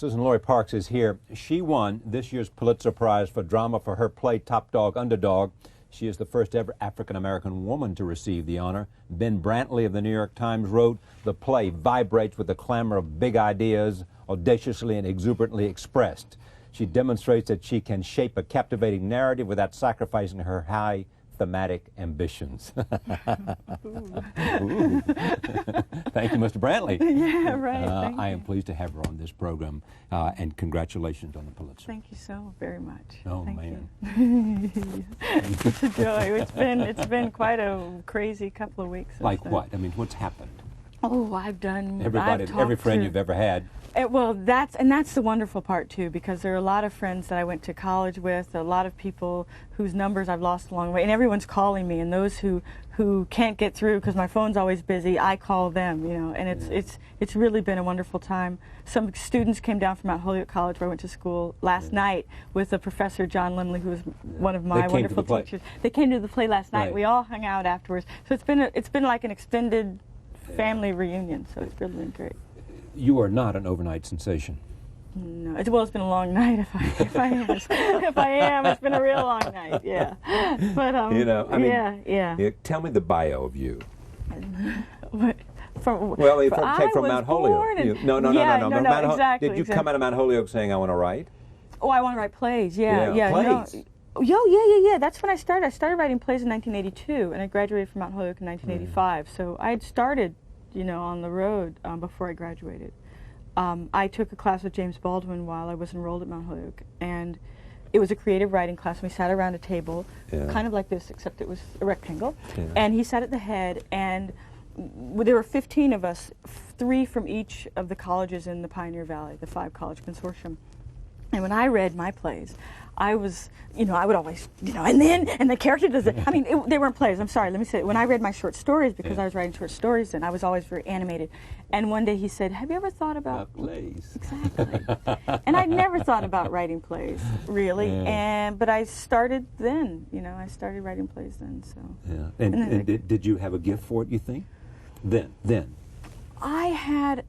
Suzan-Lori Parks is here. She won this year's Pulitzer Prize for drama for her play Topdog, Underdog. She is the first ever African-American woman to receive the honor. Ben Brantley of the New York Times wrote, "The play vibrates with the clamor of big ideas, audaciously and exuberantly expressed. She demonstrates that she can shape a captivating narrative without sacrificing her high thematic ambitions." Ooh. Thank you, Mr. Brantley. Yeah, right. I am pleased to have her on this program, and congratulations on the Pulitzer. Thank you so very much. Oh, Thank man. You. It's a joy. It's been quite a crazy couple of weeks. Like what? I mean, what's happened? Oh, Every friend you've ever had. Well, that's the wonderful part too, because there are a lot of friends that I went to college with, a lot of people whose numbers I've lost along the way, and everyone's calling me. And those who can't get through because my phone's always busy, I call them. You know, and it's really been a wonderful time. Some students came down from Mount Holyoke College, where I went to school last night, with a professor, John Limley, who was one of my wonderful teachers. They came to the play last night. Right. We all hung out afterwards. So it's been like an extended family reunion. So it's really been great. You are not an overnight sensation. No, it's been a long night. If I am, it's been a real long night. Yeah, but you know, I mean, yeah. Tell me the bio of you. From Mount Holyoke. No. Exactly. Did you come out of Mount Holyoke saying, "I want to write"? Oh, I want to write plays. Yeah. Plays. Yeah. That's when I started. I started writing plays in 1982, and I graduated from Mount Holyoke in 1985. So I had started, on the road before I graduated. I took a class with James Baldwin while I was enrolled at Mount Holyoke, and it was a creative writing class. We sat around a table, kind of like this, except it was a rectangle, and he sat at the head, and there were 15 of us, 3 from each of the colleges in the Pioneer Valley, the 5-college consortium. And when I read my plays, I was, I would always, and the character does it. I mean, they weren't plays. I'm sorry. Let me say it. When I read my short stories, because I was writing short stories then, I was always very animated. And one day he said, "Have you ever thought about plays?" Exactly. And I'd never thought about writing plays, really. But I started then. I started writing plays then. So. Yeah. And did you have a gift for it? You think? Then. I had.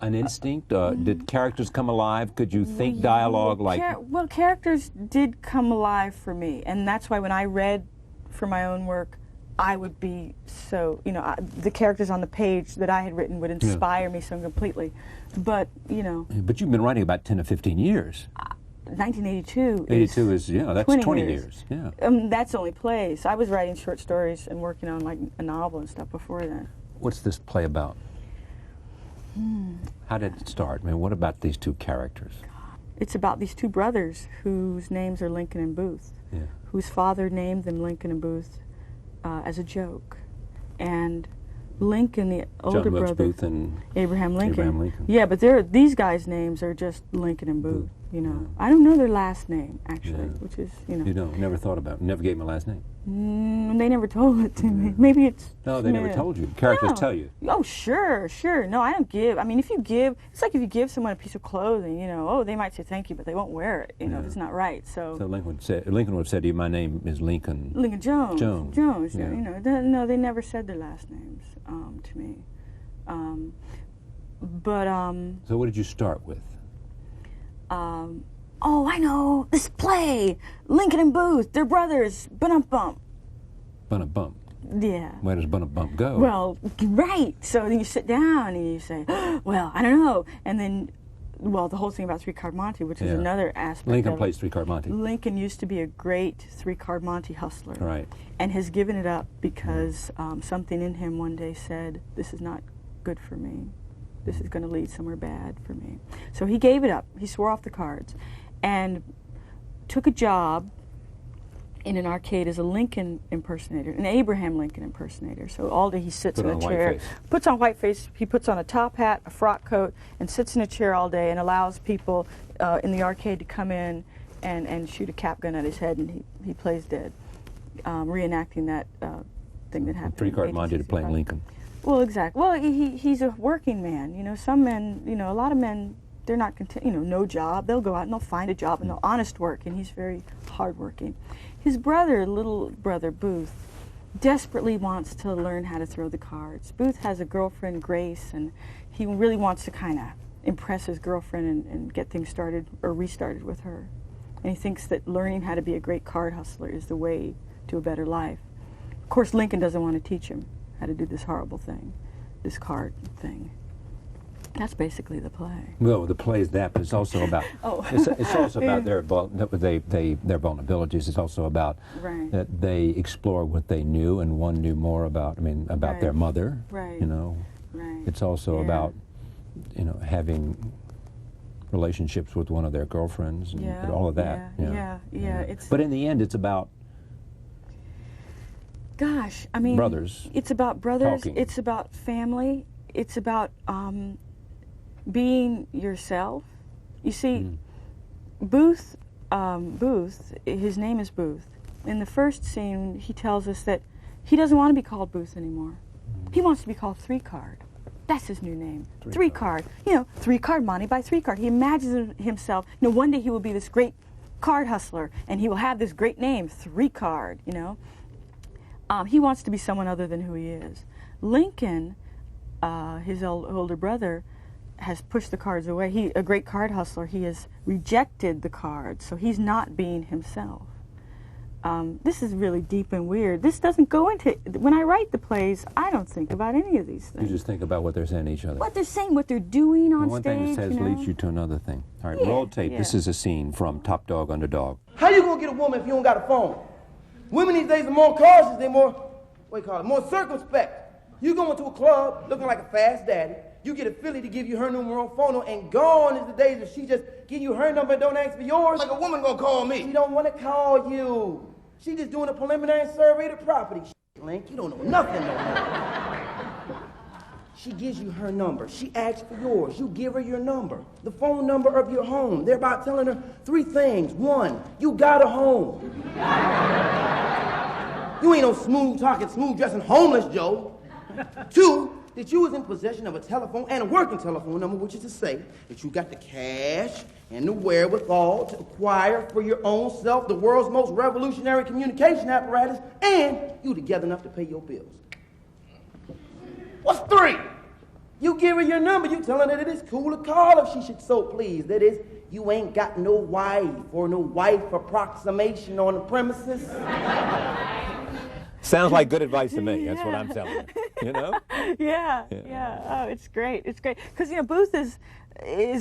An instinct? Did characters come alive? Could you think dialogue like... Well, characters did come alive for me, and that's why when I read for my own work, I would be so, the characters on the page that I had written would inspire me so completely. But, But you've been writing about 10 or 15 years. 1982 is that's 20 years. Yeah. That's only plays. I was writing short stories and working on, like, a novel and stuff before then. What's this play about? How did it start? I mean, what about these two characters? It's about these 2 brothers whose names are Lincoln and Booth, whose father named them Lincoln and Booth as a joke. And Lincoln, the older brother, Booth and Abraham Lincoln. Abraham Lincoln. Yeah, but these guys' names are just Lincoln and Booth. I don't know their last name actually, which is You don't. Never thought about it. Never gave them a last name. They never told it to me. Maybe it's no. They never told you. Characters tell you. Oh, sure. No, I don't give. I mean, if you give, it's like if you give someone a piece of clothing. They might say thank you, but they won't wear it. It's not right. So Lincoln would have said to you, "My name is Lincoln." Lincoln Jones. Jones. Yeah. No, they never said their last names to me. So what did you start with? I know this play, Lincoln and Booth. They're brothers. Bun-up-bump. Bun-up-bump. Yeah. Where does Bun-up-bump go? Well, right. So then you sit down and you say, well, I don't know. And then, the whole thing about 3-card Monte, which is another aspect. Lincoln plays 3-card Monte. Lincoln used to be a great 3-card Monte hustler. Right. And has given it up because something in him one day said, "This is not good for me. This is going to lead somewhere bad for me." So he gave it up. He swore off the cards and took a job in an arcade as a Lincoln impersonator, an Abraham Lincoln impersonator. So all day he sits in a chair, puts on white face, he puts on a top hat, a frock coat, and sits in a chair all day and allows people in the arcade to come in and shoot a cap gun at his head, and he plays dead, reenacting that thing that happened. 3-card Monte to playing Lincoln. Well, exactly. Well, he's a working man. Some men, a lot of men, they're not content. No job. They'll go out and they'll find a job and they'll honest work, and he's very hardworking. His brother, little brother Booth, desperately wants to learn how to throw the cards. Booth has a girlfriend, Grace, and he really wants to kind of impress his girlfriend and get things started or restarted with her. And he thinks that learning how to be a great card hustler is the way to a better life. Of course, Lincoln doesn't want to teach him how to do this horrible thing, this card thing. That's basically the play. Well, the play is that, but it's also about it's also about their vulnerabilities. It's also about that they explore what they knew, and one knew more about their mother. Right. You know. Right. It's also about having relationships with one of their girlfriends and all of that. Yeah. But in the end, it's about brothers. It's about brothers. Talking. It's about family. It's about being yourself. You see, Booth, his name is Booth. In the first scene, he tells us that he doesn't want to be called Booth anymore. He wants to be called Three Card. That's his new name. Three Card. Three Card, Monty by Three Card. He imagines himself, one day he will be this great card hustler, and he will have this great name, Three Card, He wants to be someone other than who he is. Lincoln, his older brother, has pushed the cards away. A great card hustler, he has rejected the cards, so he's not being himself. This is really deep and weird. This doesn't go into, when I write the plays, I don't think about any of these things. You just think about what they're saying to each other. What they're saying, what they're doing on one stage. One thing that says leads you to another thing. All right, roll tape. This is a scene from Topdog, Underdog. How you gonna get a woman if you don't got a phone? Women these days are more cautious, they're more, more circumspect. You go into a club looking like a fast daddy, you get a filly to give you her numero phono, and gone is the days that she just give you her number and don't ask for yours. Like a woman gonna call me. She don't want to call you. She just doing a preliminary survey of the property. Link, you don't know nothing no more. She gives you her number. She asks for yours. You give her your number, the phone number of your home. Thereby telling her three things. One, you got a home. You ain't no smooth talking, smooth dressing homeless Joe. Two, that you was in possession of a telephone and a working telephone number, which is to say that you got the cash and the wherewithal to acquire for your own self the world's most revolutionary communication apparatus, and you together enough to pay your bills. What's three? You give her your number, you tell her that it is cool to call if she should so please. That is, you ain't got no wife or no wife approximation on the premises. Sounds like good advice to me. That's what I'm telling you. Yeah. Oh, it's great. It's great because Booth is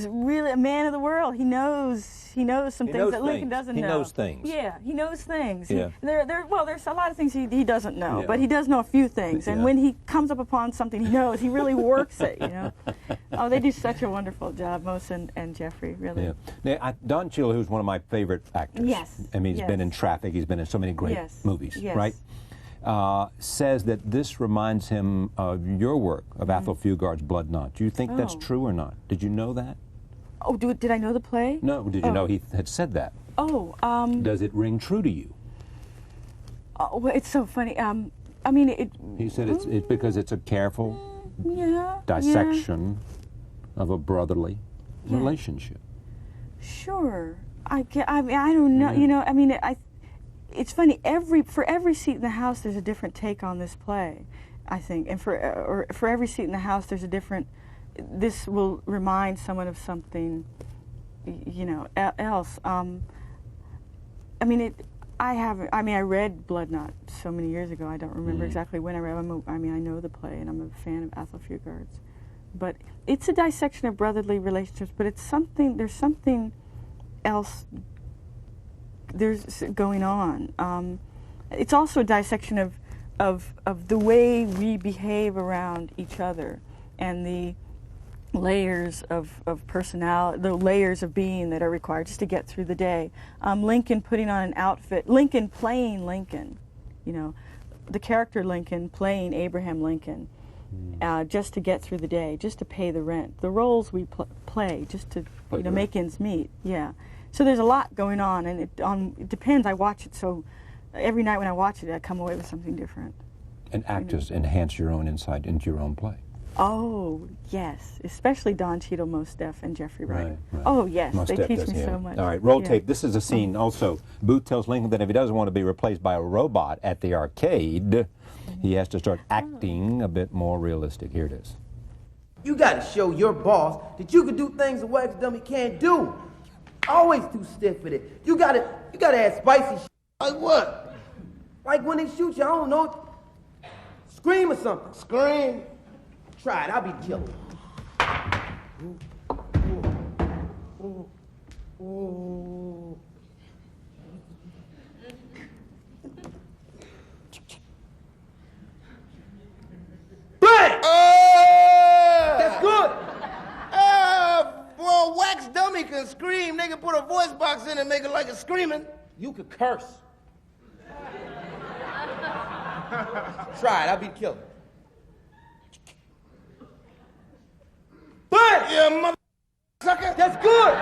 really a man of the world. He knows some things that Lincoln doesn't know. He knows things. Yeah, he knows things. Yeah. There's a lot of things he doesn't know, but he does know a few things. And when he comes up upon something he knows, he really works it. Oh, they do such a wonderful job, Mose and Jeffrey, really. Yeah. Now, Don Cheadle, who's one of my favorite actors. Yes. I mean, he's been in Traffic. He's been in so many great movies, right? Says that this reminds him of your work, of Athol Fugard's Blood Knot. Do you think that's true or not? Did you know that? Oh, did I know the play? No, did you know he had said that? Oh, does it ring true to you? Oh, well, it's so funny. He said it's because it's a careful dissection of a brotherly relationship. Sure. I don't know. It's funny. For every seat in the house, there's a different take on this play, I think, and for every seat in the house, there's a different. This will remind someone of something, else. I read Blood Knot so many years ago. I don't remember exactly when I read. I know the play, and I'm a fan of Athol Fugard's, but it's a dissection of brotherly relationships. But it's something. There's something else. There's going on. It's also a dissection of the way we behave around each other and the layers of personality, the layers of being that are required just to get through the day. Lincoln putting on an outfit, Lincoln playing Lincoln, the character Lincoln playing Abraham Lincoln, just to get through the day, just to pay the rent. The roles we play just to make ends meet. Yeah. So there's a lot going on, and it depends. I watch it, so every night when I watch it, I come away with something different. And actors enhance your own insight into your own play. Oh, yes. Especially Don Cheadle, Mose Def, and Jeffrey Wright. Right. Oh, yes. Mose They Def teach does, me so much. All right, roll tape. This is a scene also. Booth tells Lincoln that if he doesn't want to be replaced by a robot at the arcade, he has to start acting a bit more realistic. Here it is. You gotta show your boss that you can do things a wax dummy can't do. Always too stiff with it. You gotta add spicy shit. Like what? Like when they shoot you, I don't know, scream or something. Scream? Try it, I'll be killer. Bang! That's good. Well, wax dummy can scream. They can put a voice box in and make it like it's screaming. You could curse. Try it, I'll be killer. Bang! Yeah, mother sucker. That's good.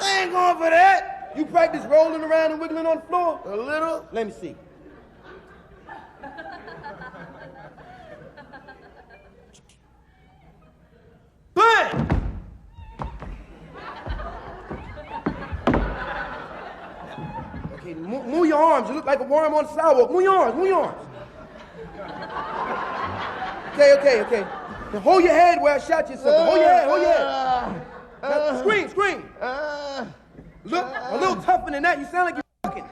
They ain't going for that. You practice rolling around and wiggling on the floor? A little. Let me see. Bang! Okay, move your arms. You look like a worm on the sidewalk. Move your arms, move your arms. Okay. Now hold your head where I shot you something. Hold your head. Now, scream. Look, a little tougher than that. You sound like you're fucking. Good.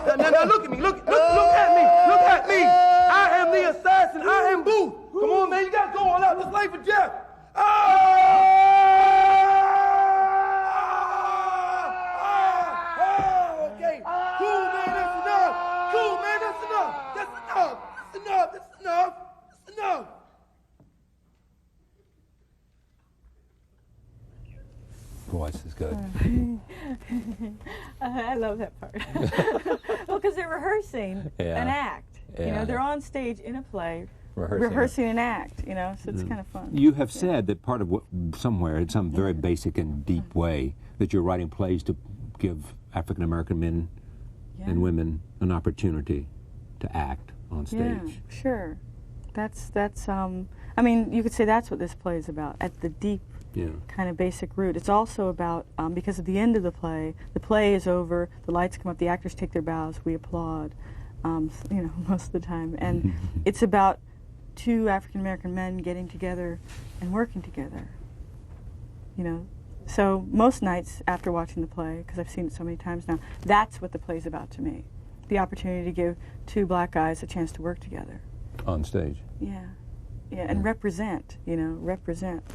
Okay, now look at me. Look at me. I am the assassin. I am Booth. Come on, man. You got to go all out. This life for Jeff. Okay. Cool, man. That's enough. Voice is good. I love that part. Well, because they're rehearsing an act. You know, they're on stage in a play, rehearsing an act. You know, so it's kind of fun. You have said that part of what, somewhere, in some very basic and deep way, that you're writing plays to give African American men and women an opportunity to act on stage. Yeah, sure. That's. I mean, you could say that's what this play is about. At the deep. Kind of basic root. It's also about, because at the end of the play is over, the lights come up, the actors take their bows, we applaud, you know, most of the time. And it's about two African-American men getting together and working together, you know. So most nights after watching the play, because I've seen it so many times now, that's what the play's about to me. The opportunity to give two black guys a chance to work together. On stage. Yeah. Yeah, and represent, you know,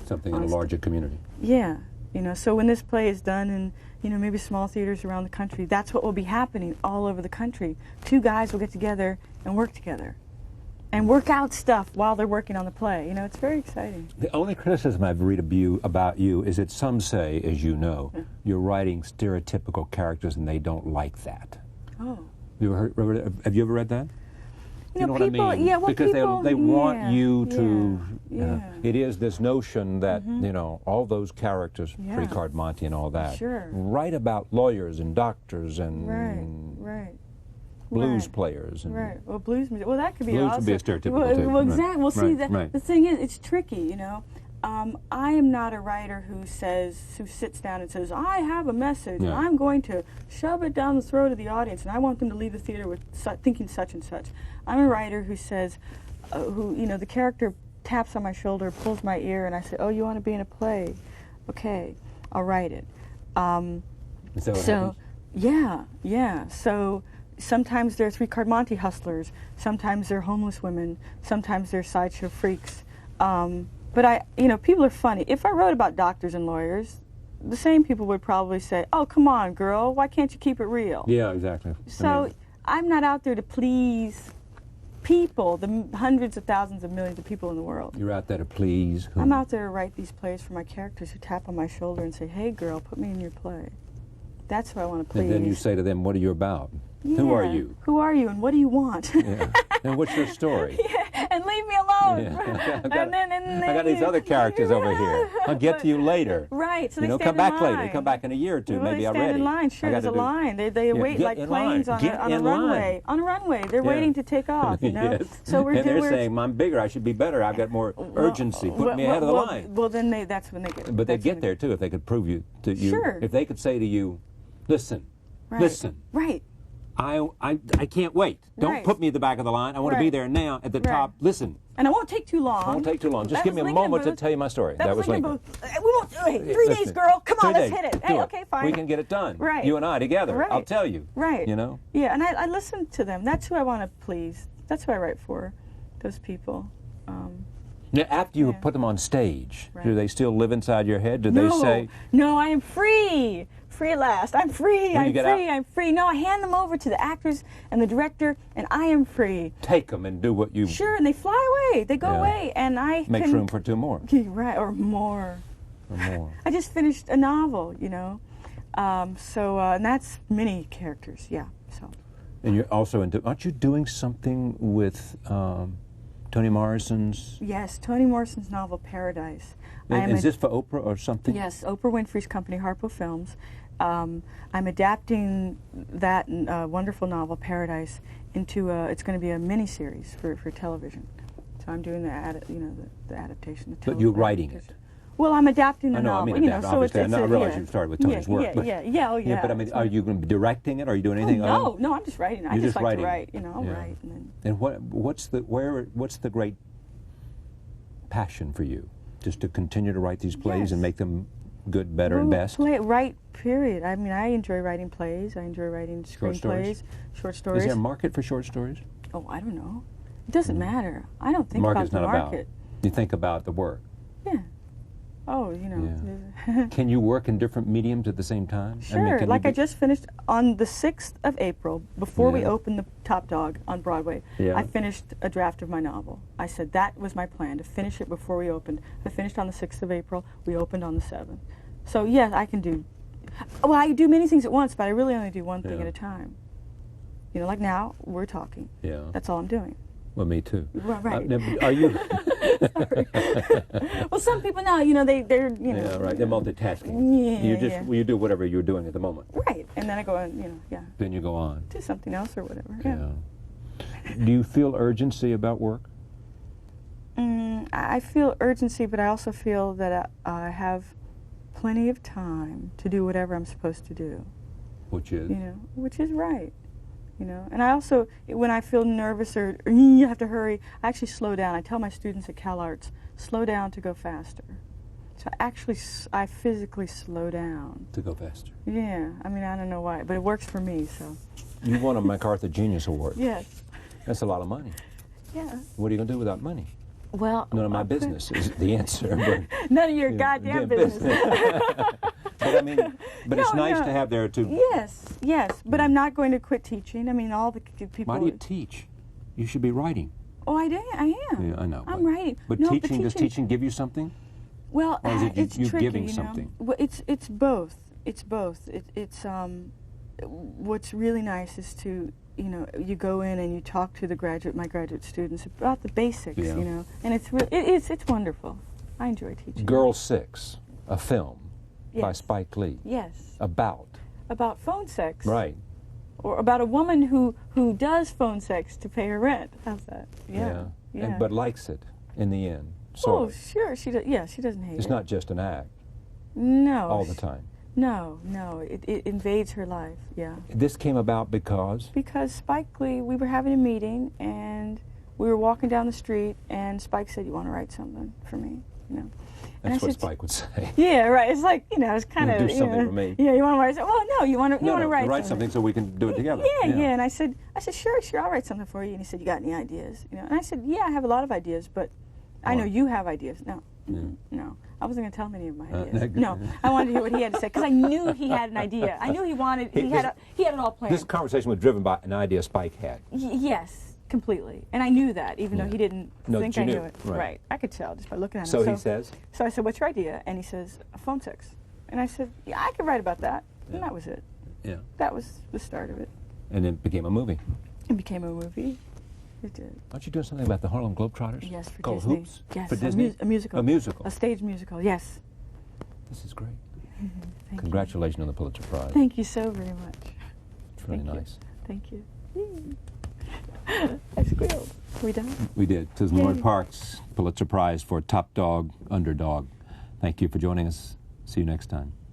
something in a larger community. Yeah, you know, so when this play is done in, you know, maybe small theaters around the country, that's what will be happening all over the country. Two guys will get together and work together and work out stuff while they're working on the play. You know, it's very exciting. The only criticism I've read about you is that some say, as you know, you're writing stereotypical characters and they don't like that. Oh. Have you ever read that? You know what people, I mean? yeah, well, because people, they want you to. Yeah. It is this notion that you know all those characters, Pre-Card Monty and all that, write about lawyers and doctors and blues players. And Well, blues music. Well, that could be blues also. would be a stereotypical too. Well, exactly. Well, see, the thing is, it's tricky. You know, I am not a writer who sits down and says, I have a message, and I'm going to shove it down the throat of the audience, and I want them to leave the theater with thinking such and such. I'm a writer who says, you know, the character taps on my shoulder, pulls my ear, and I say, oh, you want to be in a play? Okay, I'll write it. So sometimes they're three-card Monty hustlers, sometimes they're homeless women, sometimes they're sideshow freaks. But you know, people are funny. If I wrote about doctors and lawyers, the same people would probably say, oh, come on, girl, why can't you keep it real? Yeah, exactly. So I'm not out there to please people, the hundreds of thousands of millions of people in the world. You're out there to please whom? I'm out there to write these plays for my characters who tap on my shoulder and say, hey, girl, put me in your play. That's who I want to please. And then you say to them, what are you about? Who are you? Who are you and what do you want? And what's your story? And leave me alone. I got these other characters over here. I'll get to you later. Right. So you they know, stand come back in line. later. Come back in a year or two. Well, maybe they I'm stand ready. in line. Sure, there's a line. They wait like planes on a runway. On a runway. They're waiting to take off, you know? So they're saying, I'm bigger, I should be better, I've got more urgency. Put me ahead of the line. Well, then that's when they get. But they'd get there, too, if they could prove you. Sure. If they could say to you, listen, listen. Right. I can't wait. Don't Right. put me at the back of the line. I want to be Right. there now at the Right. top. Listen. And it won't take too long. It won't take too long. Just That give me was a Lincoln moment to Booth. tell you my story. That was Lincoln Booth. We won't. Hey, 3 days, Listen, girl. Come on, 3 let's days. hit it. Do Hey, okay, fine. We can get it done. Right. You and I together. Right. I'll tell you. Right. You know? Yeah, and I listen to them. That's who I want to please. That's who I write for, those people. Now, after you Yeah. put them on stage, Right. do they still live inside your head? Do No, they say, no, I am free. Free at last. I'm free. When you I'm get free. out- I'm free. No, I hand them over to the actors and the director, and I am free. take them and do what you... Sure, and they fly away. They go Yeah. away, and I Makes can, room for 2 more. Right, or more. Or more. I just finished a novel, you know. And that's many characters, yeah. So And you're also into... Aren't you doing something with Toni Morrison's... yes, Toni Morrison's novel Paradise. I am Is this for Oprah or something? Yes, Oprah Winfrey's company, Harpo Films. I'm adapting that wonderful novel Paradise into it's going to be a miniseries for television. So I'm doing the adaptation. But you're writing it. Well, I'm adapting the I know, novel. I mean, so obviously, it's I realize yeah. you started with Tony's work. Yeah, but, oh yeah. But I mean, it's are you going to be directing it? Are you doing anything? No, no, I'm just writing. I You're just just like writing. to write. You know, I'll Yeah. write and then. And what's the great passion for you? Just to continue to write these plays and Yes. make them good, better, and best? Write, period. I mean, I enjoy writing plays. I enjoy writing Short stories? screenplays, short stories. Is there a market for short stories? Oh, I don't know. It doesn't matter. I don't think Market's about the not market. about. You think about the work. Yeah. Oh, you know. Can you work in different mediums at the same time? Sure. I mean, can Like you I just finished on the 6th of April, before we Yeah. opened the Topdog on Broadway, Yeah. I finished a draft of my novel. I said that was my plan, to finish it before we opened. I finished on the 6th of April. We opened on the 7th. So, yeah, I can do... Well, I do many things at once, but I really only do one thing Yeah. at a time. You know, like now, we're talking. Yeah. That's all I'm doing. Well, me too. Right. Now, are you? Well, some people now, you know, they're, you know... Yeah, right. They're multitasking. Yeah, You just yeah. you do whatever you're doing at the moment. Right. And then I go and, you know, yeah, Then you go on. do something else or whatever. Yeah. Do you feel urgency about work? I feel urgency, but I also feel that I have plenty of time to do whatever I'm supposed to do, Which is? you know, which is right, you know. And I also, when I feel nervous or you have to hurry, I actually slow down. I tell my students at CalArts, slow down to go faster. So I physically slow down. To go faster. Yeah, I mean, I don't know why, but it works for me, so. You won a MacArthur Genius Award. Yes, That's a lot of money. yeah. What are you going to do without money? Well, None of my business is the answer. But, none of your yeah, goddamn yeah, business. But I mean, but it's No, nice no. to have there to. Yes, yes, but I'm not going to quit teaching. I mean, all the people. Why do you teach? You should be writing. Oh, I am. Yeah, I know. I'm writing. But No, teaching, does teaching give you something? Well, Or is it it's you tricky, giving you know? something? Well, it's both. It's both. It's what's really nice is to, you know, you go in and you talk to my graduate students about the basics, Yeah. you know, and it's wonderful. I enjoy teaching. Girl 6, a film by Yes. Spike Lee. Yes. About. About phone sex. Right. Or about a woman who does phone sex to pay her rent. How's that? Yeah. Yeah. But likes it in the end. Oh, Sort of. sure. She does. Yeah, she doesn't hate It's it. not just an act No. all the time. No. It invades her life. Yeah. This came about because Because Spike Lee, we were having a meeting and we were walking down the street and Spike said, "You want to write something for me?" You know. And that's I what said, Spike would say. Yeah, right. It's like, you know, it's kind You of do something for me. Yeah, you want to write something? Well, no, you want to write something so we can do it together. Yeah. And I said, sure, I'll write something for you. And he said, "You got any ideas?" You know. And I said, "Yeah, I have a lot of ideas, but I know What? you have ideas." No. Yeah. No, I wasn't going to tell him any of my Uh, ideas. no. No, I wanted to hear what he had to say because I knew he had an idea. I knew he had it all planned. This conversation was driven by an idea Spike had. Yes, completely. And I knew that, even though he didn't No, think you I knew knew. it. Right. I could tell just by looking at him. So he says, So I said, "What's your idea?" And he says, "Phone sex." And I said, "Yeah, I could write about that." Yeah. And that was it. yeah. That was the start of it. And it became a movie. It became a movie. It did. Aren't you doing something about the Harlem Globetrotters? Yes, for Called Disney. Hoops? Yes, For Disney? a musical. A musical. A stage musical, yes. This is great. Thank Congratulations on the Pulitzer Prize. you. Thank you so very much. It's really Thank you. nice. Thank you. I squealed. Are we done? We did. Suzan-Lori Yay. Parks, Pulitzer Prize for Topdog, Underdog. Thank you for joining us. See you next time.